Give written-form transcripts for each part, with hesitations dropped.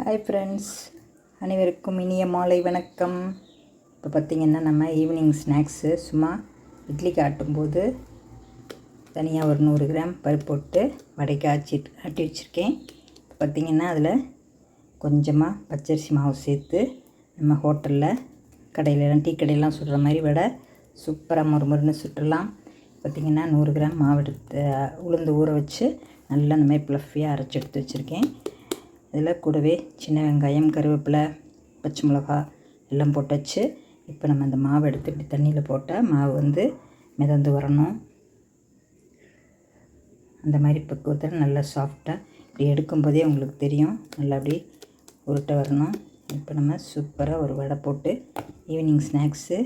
Hi friends, அனைவருக்கும் இனிய மாலை வணக்கம். இப்போ பார்த்திங்கன்னா நம்ம ஈவினிங் ஸ்நாக்ஸு சும்மா இட்லிக்கு ஆட்டும்போது தனியாக ஒரு 100 கிராம் பருப்பு போட்டு வடைக்கு ஆட்டி வச்சுருக்கேன். இப்போ பார்த்திங்கன்னா அதில் கொஞ்சமாக பச்சரிசி மாவு சேர்த்து நம்ம ஹோட்டலில் கடையிலலாம் டீ கடையெல்லாம் சுடுற மாதிரி வடை சூப்பராக மொறுமொறுன்னு சுட்டுடலாம். பார்த்திங்கன்னா 100 கிராம் மாவு எடுத்து உளுந்து ஊற வச்சு நல்லா இந்த மாதிரி ப்ளஃபியாக அரைச்சி எடுத்து வச்சுருக்கேன். இதில் கூடவே சின்ன வெங்காயம், கருவேப்பிலை, பச்சை மிளகா எல்லாம் போட்டாச்சு. இப்போ நம்ம அந்த மாவை எடுத்து இப்படி தண்ணியில் போட்டால் மாவு மிதந்து வரணும். அந்த மாதிரி பக்குவத்தில் நல்லா சாஃப்டாக இப்படி எடுக்கும்போதே உங்களுக்கு தெரியும், நல்லா அப்படி உருட்டை வரணும். இப்போ நம்ம சூப்பராக ஒரு வடை போட்டு ஈவினிங் ஸ்நாக்ஸு.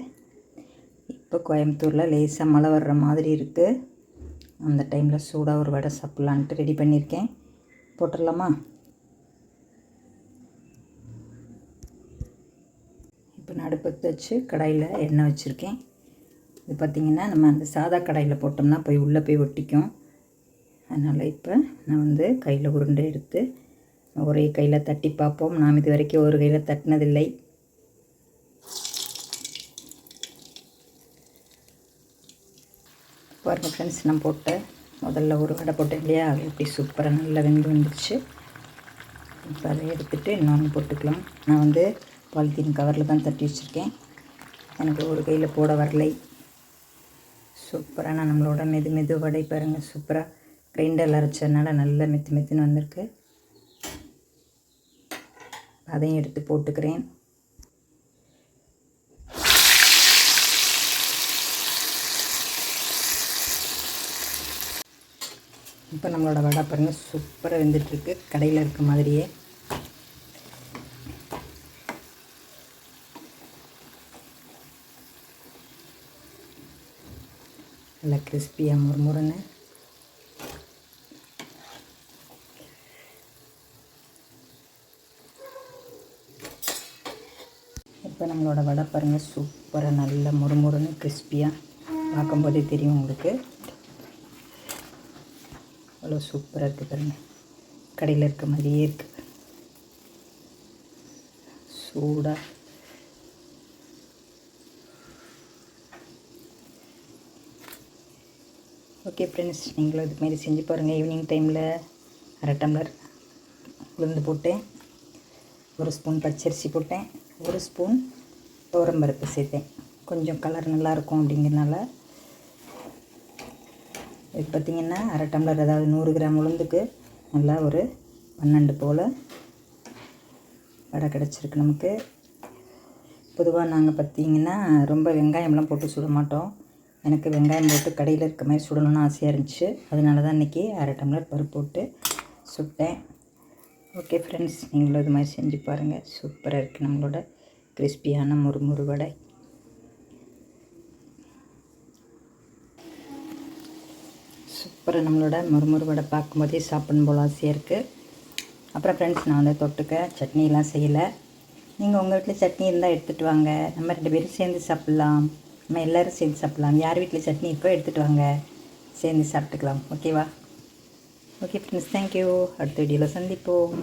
இப்போ கோயம்புத்தூரில் லேசாக மழை வர்ற மாதிரி இருக்குது. அந்த டைமில் சூடாக ஒரு வடை சாப்பிட்லான்ட்டு ரெடி பண்ணியிருக்கேன். போட்டுடலாமா? இப்போ நான் அடுப்பத்து வச்சு கடாயில் எண்ணெய் வச்சுருக்கேன். இது பார்த்திங்கன்னா நம்ம அந்த சாதா கடாயில் போட்டோம்னா உள்ளே போய் ஒட்டிக்கும். அதனால் இப்போ நான் கையில் உருண்டை எடுத்து ஒரே கையில் தட்டி பார்ப்போம். நாம் இது வரைக்கும் ஒரு கையில் தட்டினதில்லை. பாருங்கள் ஃப்ரெண்ட்ஸ், நான் முதல்ல ஒரு வடை போட்டேன் இல்லையா, அது எப்படி சூப்பராக நல்லா வந்துடுச்சு. இப்போ அதை எடுத்துகிட்டு இன்னொன்று போட்டுக்கலாம். நான் பாலித்தீன் கவரில் தான் தட்டி வச்சுருக்கேன். எனக்கு ஒரு கையில் போட வரலை. சூப்பரான நம்மளோட மெது வடை பாருங்கள், சூப்பராக கிரைண்டரில் அரைச்சதுனால நல்லா மெத்துன்னு வந்திருக்கு. அதையும் எடுத்து போட்டுக்கிறேன். இப்போ நம்மளோட வடை பாருங்கள் சூப்பராக வெந்துட்டுருக்கு, கடையில் இருக்க மாதிரியே. நல்லா கிறிஸ்பியாக முறுமுறுன்னு. இப்போ நம்மளோட வடை பாருங்கள் சூப்பராக நல்லா முறுமுறுன்னு கிறிஸ்பியாக, பார்க்கும்போதே தெரியும் உங்களுக்கு. அவ்வளோ சூப்பராக இருக்குது பாருங்கள், கடையில் இருக்க மாதிரியே இருக்குது சூடாக. ஓகே ஃப்ரெண்ட்ஸ், நீங்களும் இது மாதிரி செஞ்சு பாருங்கள். ஈவினிங் டைமில் 1/2 டம்ளர் உளுந்து போட்டேன், 1 ஸ்பூன் பச்சரிசி போட்டேன், 1 ஸ்பூன் துவரம்பருப்பு சேர்த்தேன். கொஞ்சம் கலர் நல்லாயிருக்கும் அப்படிங்கிறனால. இது பார்த்திங்கன்னா 1/2 டம்ளர், அதாவது 100 கிராம் உளுந்துக்கு நல்லா ஒரு 12 போல் வடை கிடச்சிருக்கு நமக்கு. பொதுவாக நாங்கள் பார்த்திங்கன்னா ரொம்ப வெங்காயம்லாம் போட்டு சுட மாட்டோம். எனக்கு வெங்காயம் போட்டு கடையில் இருக்க மாதிரி சுடணும்னு ஆசையாக இருந்துச்சு. அதனால தான் இன்றைக்கி 1/2 டம்ளர் பருப்பு போட்டு சுட்டேன். ஓகே ஃப்ரெண்ட்ஸ், நீங்களும் இது மாதிரி செஞ்சு பாருங்கள். சூப்பராக இருக்குது நம்மளோட கிறிஸ்பியான முறுமுறு வடை. சூப்பராக நம்மளோட முறுமுறு வடை பார்க்கும்போதே சாப்பிடணும் போல் ஆசையாக இருக்குது. அப்புறம் ஃப்ரெண்ட்ஸ், நான் தொட்டுக்க சட்னிலாம் செய்யலை. நீங்கள் உங்கள் வீட்டில் சட்னி இருந்தால் எடுத்துகிட்டு வாங்க, நம்ம 2 பேரும் சேர்ந்து சாப்பிட்லாம். நம்ம எல்லோரும் சேர்ந்து சாப்பிட்லாம். யார் வீட்டில் சட்னி இருக்கோ எடுத்துகிட்டு வாங்க, சேர்ந்து சாப்பிட்டுக்கலாம். ஓகேவா? Okay friends, thank you. அடுத்த வீடியோவில் சந்திப்போம்.